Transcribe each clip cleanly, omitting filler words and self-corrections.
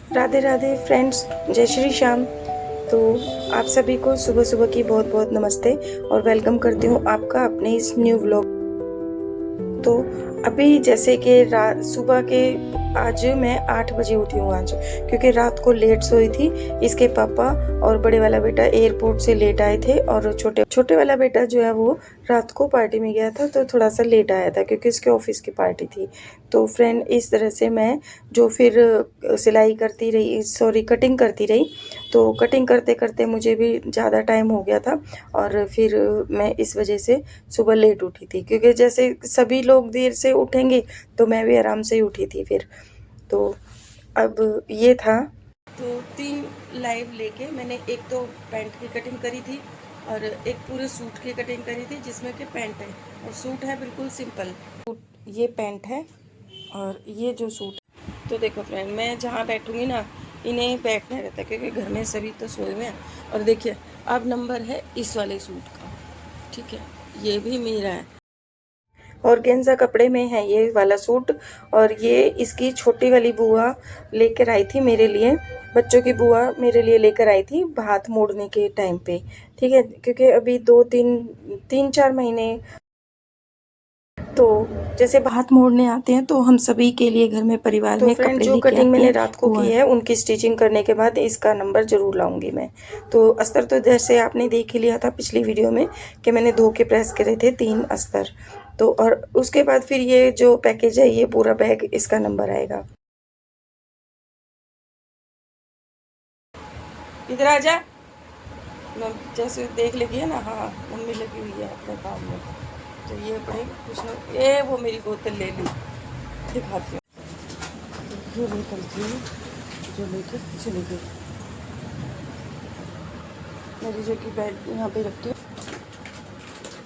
Radhe Radhe friends, जय श्री श्याम। तो आप सभी को सुबह सुबह की बहुत बहुत नमस्ते और वेलकम करती हूँ आपका अपने इस न्यू व्लॉग। तो अभी जैसे कि सुबह के आज मैं 8 बजे उठी हूँ आज, क्योंकि रात को लेट सोई थी। इसके पापा और बड़े वाला बेटा एयरपोर्ट से लेट आए थे और छोटे वाला बेटा जो है वो रात को पार्टी में गया था, तो थोड़ा सा लेट आया था क्योंकि इसके ऑफिस की पार्टी थी। तो फ्रेंड, इस तरह से मैं जो फिर सिलाई करती रही, सॉरी कटिंग करती रही। तो कटिंग करते करते मुझे भी ज़्यादा टाइम हो गया था और फिर मैं इस वजह से सुबह लेट उठी थी, क्योंकि जैसे सभी लोग देर से उठेंगे तो मैं भी आराम से ही उठी थी फिर। तो अब ये था, तो 3 लाइव लेके मैंने एक तो पैंट की कटिंग करी थी और एक पूरे सूट की कटिंग करी थी, जिसमें कि पैंट है और सूट है बिल्कुल सिंपल। ये पैंट है और ये जो सूट। तो देखो फ्रेंड, मैं जहाँ बैठूंगी ना, इन्हें बैठना रहता है क्योंकि घर में सभी तो सोए हुए हैं। और देखिए, अब नंबर है इस वाले सूट का, ठीक है, ये भी मेरा है और गेंजा कपड़े में है ये वाला सूट। और ये इसकी छोटी वाली बुआ लेकर आई थी मेरे लिए, बच्चों की बुआ मेरे लिए लेकर आई थी हाथ मोड़ने के टाइम पे, ठीक है, क्योंकि अभी 3-4 महीने तो जैसे हाथ मोड़ने आते हैं तो हम सभी के लिए घर में परिवार में कपड़े जो कटिंग मैंने रात को की है उनकी स्टिचिंग करने के बाद इसका नंबर जरूर लाऊंगी मैं। तो अस्तर तो जैसे आपने देख ही लिया था पिछली वीडियो में कि मैंने धो के प्रेस करे थे 3 अस्तर। तो और उसके बाद फिर ये जो पैकेज है, ये पूरा बैग, इसका नंबर आएगा। इधर आ जा। जैसे देख लेगी है ना, हाँ मम्मी लगी हुई है अपने काम में। तो ये अपने कुछ न, ये वो मेरी बोतल ले ली, दिखाती हूँ। ये बोतल थी जो लेकर चली गई मेरी, जो कि बैग यहाँ पे रखती हूँ।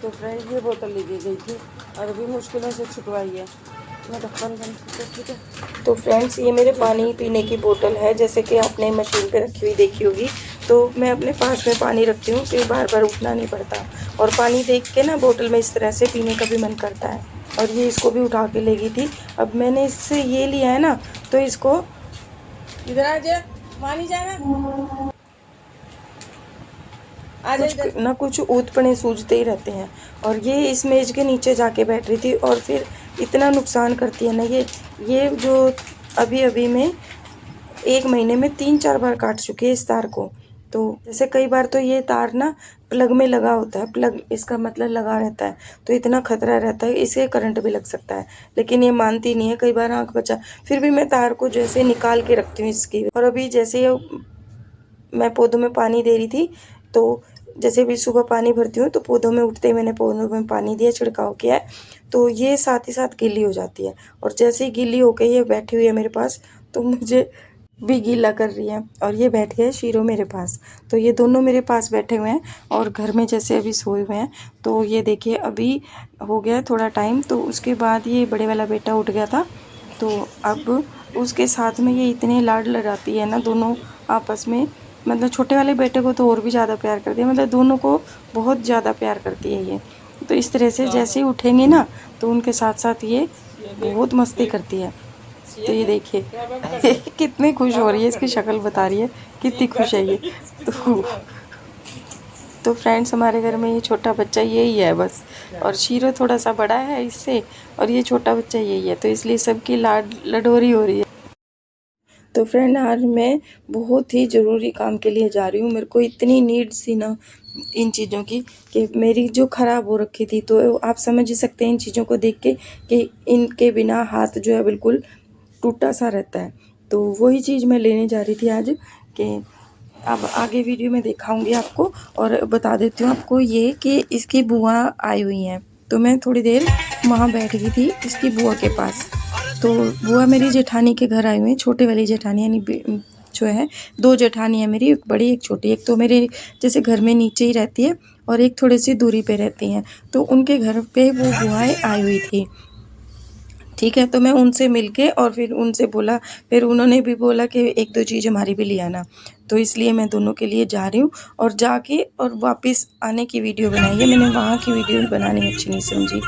तो फ्रेंड, ये बोतल ले गई थी और अभी मुश्किलों से छुटवाई है। मैं ढक्कन बंद करके, ठीक है। तो फ्रेंड्स, ये मेरे पानी पीने की बोतल है, जैसे कि आपने मशीन पे रखी हुई देखी होगी। तो मैं अपने पास में पानी रखती हूँ कि बार बार उठना नहीं पड़ता। और पानी देख के ना बोतल में इस तरह से पीने का भी मन करता है। और ये इसको भी उठा के ले गई थी। अब मैंने इससे ये लिया है ना, तो इसको इधर आ जा, पानी जाना कुछ ना कुछ ऊतपने सूझते ही रहते हैं। और ये इस मेज के नीचे जाके बैठ रही थी और फिर इतना नुकसान करती है ना ये जो अभी अभी में 1 महीने में 3-4 बार काट चुकी है इस तार को। तो जैसे कई बार तो ये तार ना प्लग में लगा होता है, प्लग इसका मतलब लगा रहता है, तो इतना खतरा रहता है, इसे करंट भी लग सकता है। लेकिन ये मानती नहीं है, कई बार आंख बचा, फिर भी मैं तार को जैसे निकाल के रखती हूँ इसकी। और अभी जैसे मैं पौधों में पानी दे रही थी, तो जैसे भी सुबह पानी भरती हूँ तो पौधों में उठते ही मैंने पौधों में पानी दिया, छिड़काव किया है, तो ये साथ ही साथ गीली हो जाती है। और जैसे ही गीली होकर ये बैठी हुई है मेरे पास, तो मुझे भी गीला कर रही है। और ये बैठ गए शीरो मेरे पास, तो ये दोनों मेरे पास बैठे हुए हैं और घर में जैसे अभी सोए हुए हैं। तो ये देखिए, अभी हो गया थोड़ा टाइम, तो उसके बाद ये बड़े वाला बेटा उठ गया था। तो अब उसके साथ में ये इतने लाड लड़ाती है ना दोनों आपस में, मतलब छोटे वाले बेटे को तो और भी ज़्यादा प्यार करती है, मतलब दोनों को बहुत ज़्यादा प्यार करती है ये। तो इस तरह से जैसे ही उठेंगे ना, तो उनके साथ साथ ये बहुत मस्ती करती है। तो ये देखिए कितनी खुश हो रही है, इसकी शक्ल बता रही है कितनी खुश है ये। तो फ्रेंड्स, हमारे घर में ये छोटा बच्चा यही है बस। और शीरो थोड़ा सा बड़ा है इससे, और ये छोटा बच्चा यही है, तो इसलिए सबकी लाड लडोरी हो रही है। तो फ्रेंड, आज मैं बहुत ही ज़रूरी काम के लिए जा रही हूँ। मेरे को इतनी नीड थी ना इन चीज़ों की, कि मेरी जो ख़राब हो रखी थी, तो आप समझ ही सकते हैं इन चीज़ों को देख के कि इनके बिना हाथ जो है बिल्कुल टूटा सा रहता है। तो वही चीज़ मैं लेने जा रही थी आज, कि अब आगे वीडियो में दिखाऊंगी आपको। और बता देती हूँ आपको ये कि इसकी बुआ आई हुई हैं, तो मैं थोड़ी देर वहाँ बैठ गई थी इसकी बुआ के पास। तो बुआ मेरी जेठानी के घर आई हुई हैं, छोटे वाली जेठानी, यानी जो है 2 जेठानी है मेरी, एक बड़ी एक छोटी। एक तो मेरे जैसे घर में नीचे ही रहती है और एक थोड़ी सी दूरी पे रहती हैं। तो उनके घर पे वो बुआएं आई हुई थी, ठीक है। तो मैं उनसे मिलके और फिर उनसे बोला, फिर उन्होंने भी बोला कि 1-2 चीज़ हमारी भी ले आना। तो इसलिए मैं दोनों के लिए जा रही हूँ और जाके और वापस आने की वीडियो बनाई है मैंने, वहाँ की वीडियो बनानी अच्छी नहीं समझी।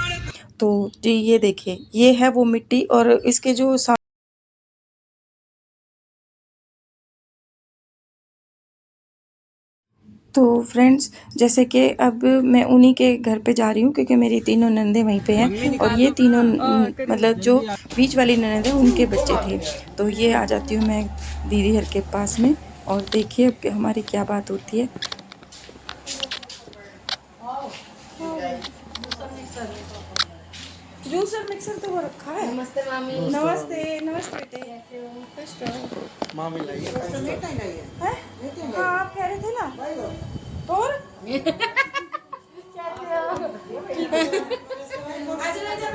तो जी ये देखिए, ये है वो मिट्टी, और इसके जो तो फ्रेंड्स, जैसे कि अब मैं उन्हीं के घर पे जा रही हूँ क्योंकि मेरी तीनों ननदें वहीं पे हैं और ये तीनों मतलब जो बीच वाली ननद है उनके बच्चे थे। तो ये आ जाती हूँ मैं दीदी घर के पास में और देखिए अब हमारी क्या बात होती है। जूसर मिक्सर तो वो रखा है। नमस्ते मामी। नमस्ते नमस्ते बेटे। कैसे हो? खुश रहो। मामी लाई है? हाँ आप कह रहे थे ना। और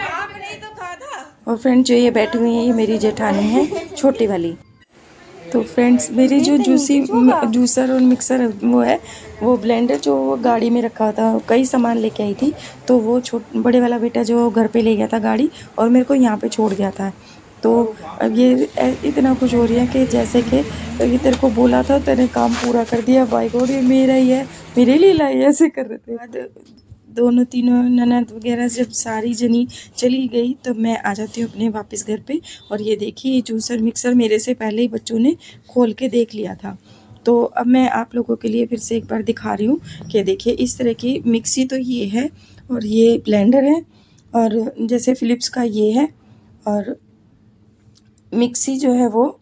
आपने तो कहा था। और फ्रेंड जो ये बैठी हुई है ये मेरी जेठानी है छोटी वाली। तो फ्रेंड्स मेरी जो जूसर और मिक्सर वो है, वो ब्लेंडर जो वो गाड़ी में रखा था, कई सामान लेके आई थी, तो वो बड़े वाला बेटा जो घर पे ले गया था गाड़ी और मेरे को यहाँ पे छोड़ गया था। तो अब ये इतना खुश हो रही है कि जैसे कि ये तेरे को बोला था तेरे काम पूरा कर दिया, बाई गॉड ये मेरा ही है, मेरे लिए लाई, ऐसे कर रहे थे। दोनों तीनों ननद वगैरह जब सारी जनी चली गई तो मैं आ जाती हूँ अपने वापस घर पे। और ये देखिए ये जूसर मिक्सर मेरे से पहले ही बच्चों ने खोल के देख लिया था। तो अब मैं आप लोगों के लिए फिर से एक बार दिखा रही हूँ कि देखिए इस तरह की मिक्सी तो ये है और ये ब्लेंडर है और जैसे फ़िलिप्स का ये है और मिक्सी जो है वो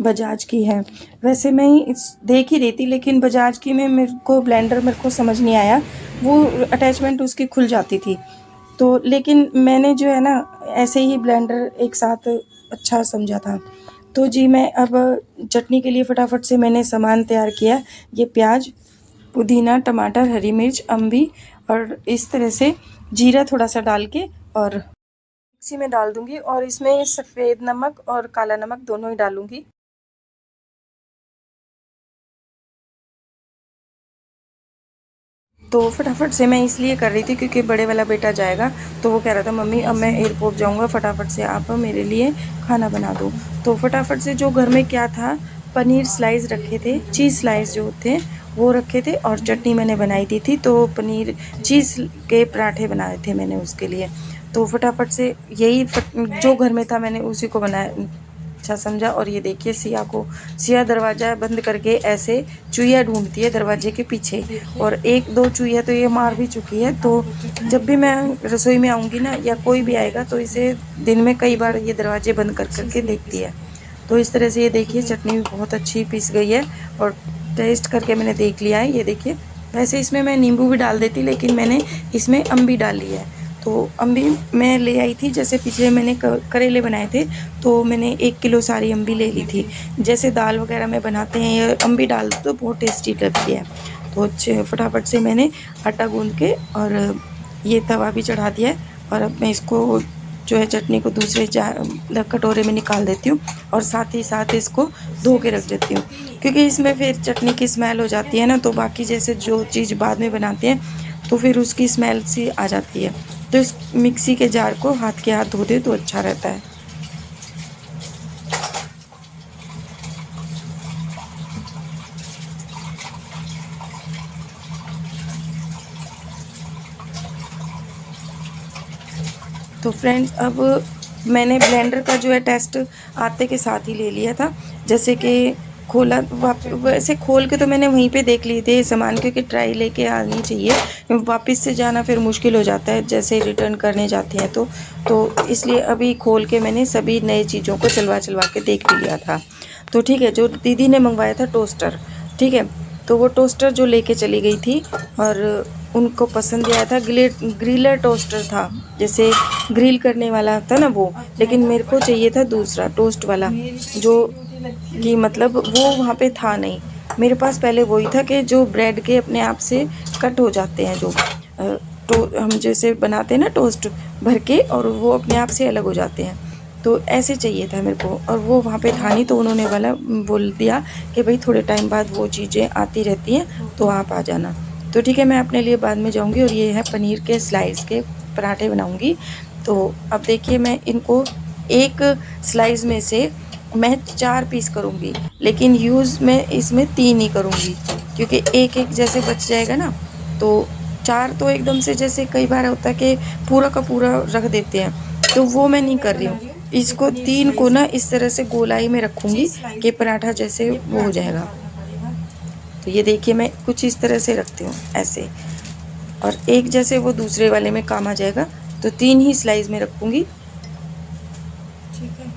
बजाज की है। वैसे मैं इस देख ही रही थी लेकिन बजाज की में मेरे को ब्लेंडर मेरे को समझ नहीं आया, वो अटैचमेंट उसकी खुल जाती थी। तो लेकिन मैंने जो है ना ऐसे ही ब्लेंडर एक साथ अच्छा समझा था। तो जी मैं अब चटनी के लिए फटाफट से मैंने सामान तैयार किया। ये प्याज, पुदीना, टमाटर, हरी मिर्च, अम्बी और इस तरह से जीरा थोड़ा सा डाल के और मिक्सी में डाल दूंगी और इसमें सफ़ेद नमक और काला नमक दोनों ही डालूंगी। तो फटाफट से मैं इसलिए कर रही थी क्योंकि बड़े वाला बेटा जाएगा तो वो कह रहा था मम्मी अब मैं एयरपोर्ट जाऊंगा, फटाफट से आप मेरे लिए खाना बना दो। तो फटाफट से जो घर में क्या था, पनीर स्लाइस रखे थे, चीज़ स्लाइस जो थे वो रखे थे और चटनी मैंने बनाई दी थी। तो पनीर चीज़ के पराठे बनाए थे मैंने उसके लिए। तो फटाफट से यही जो घर में था मैंने उसी को बनाया, अच्छा समझा। और ये देखिए सिया दरवाज़ा बंद करके ऐसे चूहिया ढूंढती है दरवाजे के पीछे और एक दो चूहिया तो ये मार भी चुकी है। तो जब भी मैं रसोई में आऊँगी ना या कोई भी आएगा तो इसे दिन में कई बार ये दरवाजे बंद कर करके देखती है। तो इस तरह से ये देखिए चटनी भी बहुत अच्छी पीस गई है और टेस्ट करके मैंने देख लिया है। ये देखिए वैसे इसमें मैं नींबू भी डाल देती लेकिन मैंने इसमें अम्बी डाली है। तो अम्बी मैं ले आई थी, जैसे पिछले मैंने करेले बनाए थे तो मैंने 1 किलो सारी अम्बी ले ली थी। जैसे दाल वगैरह में बनाते हैं ये अम्बी डाल दो तो बहुत टेस्टी लगती है। तो फटाफट से मैंने आटा गूंद के और ये तवा भी चढ़ा दिया है और अब मैं इसको जो है चटनी को दूसरे कटोरे में निकाल देती हूँ और साथ ही साथ इसको धो के रख देती हूँ क्योंकि इसमें फिर चटनी की स्मेल हो जाती है ना, तो बाकी जैसे जो चीज़ बाद में बनाते हैं तो फिर उसकी स्मेल सी आ जाती है। तो इस मिक्सी के जार को हाथ के हाथ धो दे तो अच्छा रहता है। तो फ्रेंड्स अब मैंने ब्लेंडर का जो है टेस्ट आते के साथ ही ले लिया था। जैसे कि खोला वैसे खोल के तो मैंने वहीं पे देख लिए थे सामान, क्योंकि ट्राई लेके आनी चाहिए, वापस से जाना फिर मुश्किल हो जाता है जैसे रिटर्न करने जाते हैं तो इसलिए अभी खोल के मैंने सभी नई चीज़ों को चलवा के देख भी लिया था। तो ठीक है, जो दीदी ने मंगवाया था टोस्टर, ठीक है, तो वो टोस्टर जो लेके चली गई थी और उनको पसंद आया था, ग्रिलर टोस्टर था, जैसे ग्रिल करने वाला था ना वो, लेकिन मेरे को चाहिए था दूसरा टोस्ट वाला जो कि मतलब वो वहाँ पे था नहीं। मेरे पास पहले वही था कि जो ब्रेड के अपने आप से कट हो जाते हैं, जो तो हम जैसे बनाते हैं ना टोस्ट भर के और वो अपने आप से अलग हो जाते हैं, तो ऐसे चाहिए था मेरे को और वो वहाँ पे था नहीं। तो उन्होंने वाला बोल दिया कि भाई थोड़े टाइम बाद वो चीज़ें आती रहती हैं तो आप आ जाना। तो ठीक है, मैं अपने लिए बाद में जाऊँगी। और ये है पनीर के स्लाइस के पराठे बनाऊँगी। तो अब देखिए मैं इनको एक स्लाइस में से मैं 4 पीस करूँगी, लेकिन यूज़ मैं इसमें 3 ही करूँगी क्योंकि एक एक जैसे बच जाएगा ना, तो 4 तो एकदम से जैसे कई बार होता है कि पूरा का पूरा रख देते हैं, तो वो मैं नहीं कर रही हूँ। इसको 3 को ना इस तरह से गोलाई में रखूँगी कि पराठा जैसे वो हो जाएगा। तो ये देखिए मैं कुछ इस तरह से रखती हूँ ऐसे, और एक जैसे वो दूसरे वाले में काम आ जाएगा, तो 3 ही स्लाइस में रखूँगी। ठीक है।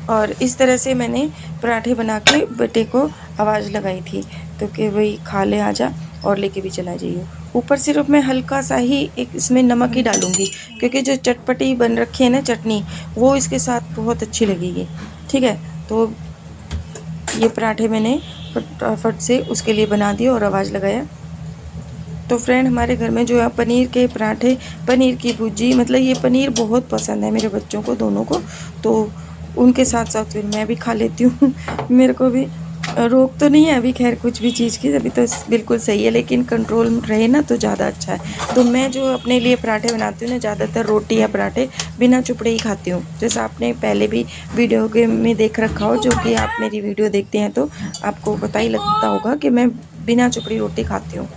और इस तरह से मैंने पराठे बना के बेटे को आवाज़ लगाई थी, तो कि भाई खा ले आजा और लेके भी चला जाइए। ऊपर सिर्फ मैं हल्का सा ही एक इसमें नमक ही डालूँगी, क्योंकि जो चटपटी बन रखी है ना चटनी, वो इसके साथ बहुत अच्छी लगेगी। ठीक है, तो ये पराठे मैंने फटाफट से उसके लिए बना दिए और आवाज़ लगाया। तो फ्रेंड, हमारे घर में जो है पनीर के पराठे, पनीर की भुर्जी, मतलब ये पनीर बहुत पसंद है मेरे बच्चों को दोनों को, तो उनके साथ साथ फिर मैं भी खा लेती हूँ। मेरे को भी रोक तो नहीं है अभी खैर कुछ भी चीज़ की, अभी तो बिल्कुल सही है, लेकिन कंट्रोल रहे ना तो ज़्यादा अच्छा है। तो मैं जो अपने लिए पराठे बनाती हूँ ना, ज़्यादातर रोटी या पराठे बिना चुपड़े ही खाती हूँ। जैसा आपने पहले भी वीडियो के में देख रखा हो, जो कि आप मेरी वीडियो देखते हैं तो आपको पता ही लगता होगा कि मैं बिना चुपड़ी रोटी खाती हूँ।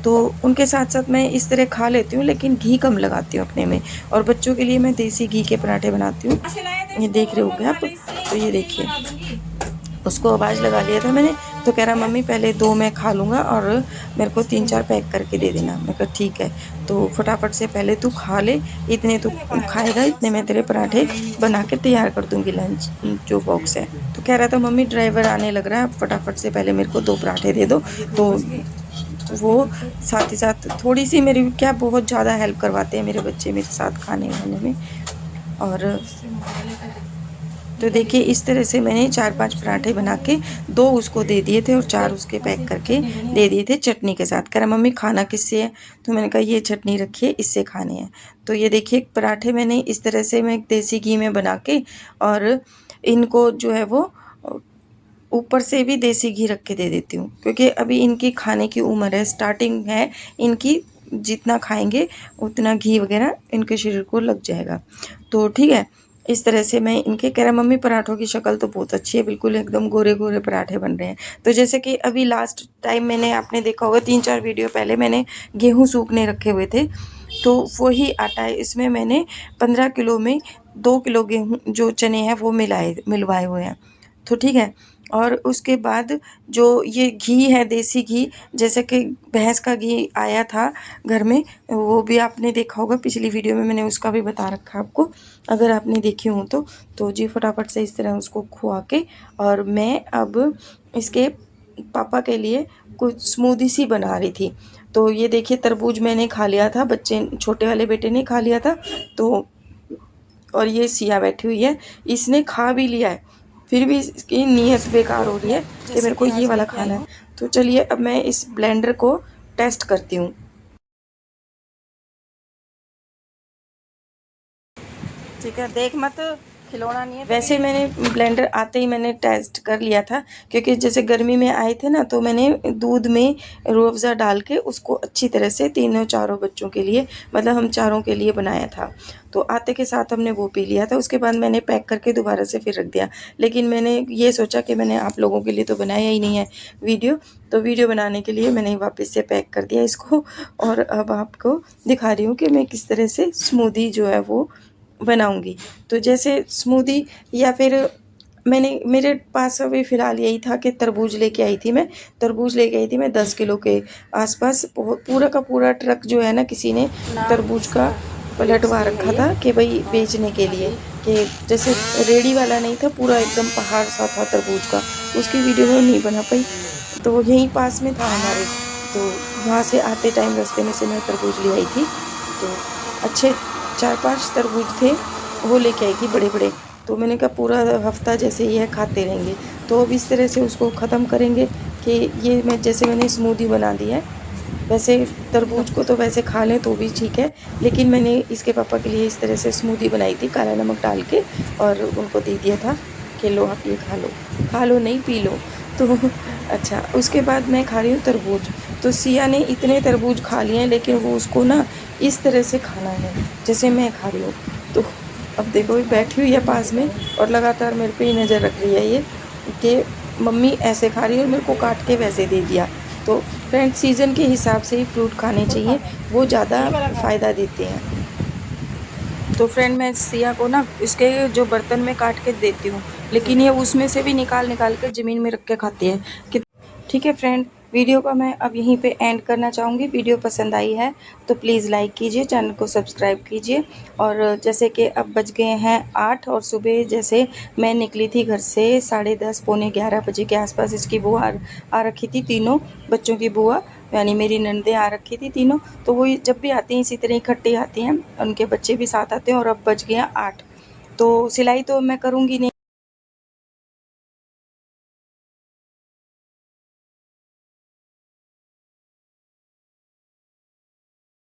तो उनके साथ साथ मैं इस तरह खा लेती हूँ, लेकिन घी कम लगाती हूँ अपने में। और बच्चों के लिए मैं देसी घी के पराठे बनाती हूँ। ये देख रहे होंगे आप, तो ये देखिए, उसको आवाज़ लगा लिया था मैंने, तो कह रहा मम्मी पहले 2 मैं खा लूँगा और मेरे को 3-4 पैक करके दे देना। मैं कहा ठीक है, तो फटाफट से पहले तू खा ले, इतने तू खाएगा, इतने मैं तेरे पराठे बना के तैयार कर दूँगी लंच जो बॉक्स है। तो कह रहा था मम्मी ड्राइवर आने लग रहा है, फटाफट से पहले मेरे को 2 पराठे दे दो। तो वो साथ ही साथ थोड़ी सी मेरी क्या बहुत ज़्यादा हेल्प करवाते हैं मेरे बच्चे मेरे साथ खाने वाने में। और तो देखिए इस तरह से मैंने 4-5 पराठे बना के 2 उसको दे दिए थे और 4 उसके पैक करके दे दिए थे चटनी के साथ। कह रहा मम्मी खाना किससे है? तो मैंने कहा ये चटनी रखिए, इससे खाने हैं। तो ये देखिए पराठे मैंने इस तरह से मैं देसी घी में बना के, और इनको जो है वो ऊपर से भी देसी घी रख के दे देती हूँ, क्योंकि अभी इनकी खाने की उम्र है, स्टार्टिंग है इनकी, जितना खाएंगे उतना घी वगैरह इनके शरीर को लग जाएगा। तो ठीक है, इस तरह से मैं इनके, कह रहा मम्मी पराठों की शक्ल तो बहुत अच्छी है, बिल्कुल एकदम गोरे गोरे पराठे बन रहे हैं। तो जैसे कि अभी लास्ट टाइम मैंने, आपने देखा होगा 3-4 वीडियो पहले मैंने गेहूँ सूखने रखे हुए थे, तो वही आटा है, इसमें मैंने 15 किलो में 2 किलो गेहूँ जो चने हैं वो मिलवाए हुए हैं। तो ठीक है, और उसके बाद जो ये घी है देसी घी, जैसे कि भैंस का घी आया था घर में, वो भी आपने देखा होगा पिछली वीडियो में, मैंने उसका भी बता रखा है आपको, अगर आपने देखी हो तो जी फटाफट से इस तरह उसको खुआ के, और मैं अब इसके पापा के लिए कुछ स्मूदी सी बना रही थी। तो ये देखिए तरबूज मैंने खा लिया था, बच्चे छोटे वाले बेटे ने खा लिया था, तो और ये सिया बैठी हुई है, इसने खा भी लिया है, फिर भी इसकी नीयत बेकार हो रही है कि मेरे को ये वाला खाना है। तो चलिए अब मैं इस ब्लेंडर को टेस्ट करती हूँ। ठीक है, देख मत, खिलौना नहीं है। वैसे मैंने ब्लेंडर आते ही मैंने टेस्ट कर लिया था, क्योंकि जैसे गर्मी में आए थे ना, तो मैंने दूध में रूह अफ़ज़ा डाल के उसको अच्छी तरह से तीनों चारों बच्चों के लिए, मतलब हम चारों के लिए बनाया था। तो आते के साथ हमने वो पी लिया था, उसके बाद मैंने पैक करके दोबारा से फिर रख दिया। लेकिन मैंने ये सोचा कि मैंने आप लोगों के लिए तो बनाया ही नहीं है वीडियो, तो वीडियो बनाने के लिए मैंने वापस से पैक कर दिया इसको, और अब आपको दिखा रही हूँ कि मैं किस तरह से स्मूदी जो है वो बनाऊंगी। तो जैसे स्मूदी, या फिर मैंने, मेरे पास अभी फ़िलहाल यही था कि तरबूज लेके आई थी मैं, तरबूज लेके आई थी मैं 10 किलो के आसपास। पूरा का पूरा ट्रक जो है ना, किसी ने तरबूज का पलटवा रखा था कि भाई बेचने के लिए, कि जैसे रेडी वाला नहीं था, पूरा एकदम पहाड़ सा था तरबूज का। उसकी वीडियो में नहीं बना पाई, तो यहीं पास में था हमारे, तो वहाँ से आते टाइम रास्ते में से मैं तरबूज ले आई थी। तो अच्छे 4-5 तरबूज थे, वो लेके आई थी बड़े बड़े। तो मैंने कहा पूरा हफ्ता जैसे ये खाते रहेंगे, तो अब इस तरह से उसको ख़त्म करेंगे कि ये मैं, जैसे मैंने स्मूदी बना दी है। वैसे तरबूज को तो वैसे खा लें तो भी ठीक है, लेकिन मैंने इसके पापा के लिए इस तरह से स्मूदी बनाई थी काला नमक डाल के, और उनको दे दिया था कि लो आप ये खा लो नहीं पी लो। तो अच्छा, उसके बाद मैं खा रही हूँ तरबूज। तो सिया ने इतने तरबूज खा लिए हैं, लेकिन वो उसको ना इस तरह से खाना है जैसे मैं खा रही हूँ। तो अब देखो ये बैठी हुई है पास में और लगातार मेरे पे ही नज़र रख रही है ये कि मम्मी ऐसे खा रही है और मेरे को काट के वैसे दे दिया। तो फ्रेंड सीज़न के हिसाब से ही फ्रूट खाने चाहिए, वो ज़्यादा फ़ायदा देते हैं। तो फ्रेंड मैं सिया को ना इसके जो बर्तन में काट के देती हूँ, लेकिन ये उसमें से भी निकाल निकाल के ज़मीन में रख के खाती है कि ठीक है फ्रेंड, वीडियो का मैं अब यहीं पे एंड करना चाहूँगी। वीडियो पसंद आई है तो प्लीज़ लाइक कीजिए, चैनल को सब्सक्राइब कीजिए। और जैसे कि अब बज गए हैं 8 और सुबह जैसे मैं निकली थी घर से 10:30 पौने 11 बजे के आसपास इसकी बुआ आ रखी थी, तीनों बच्चों की बुआ यानी मेरी ननदें आ रखी थी तीनों। तो वो जब भी आती हैं इसी तरह इकट्ठी आती हैं, उनके बच्चे भी साथ आते हैं। और अब बज गए 8, तो सिलाई तो मैं करूँगी नहीं।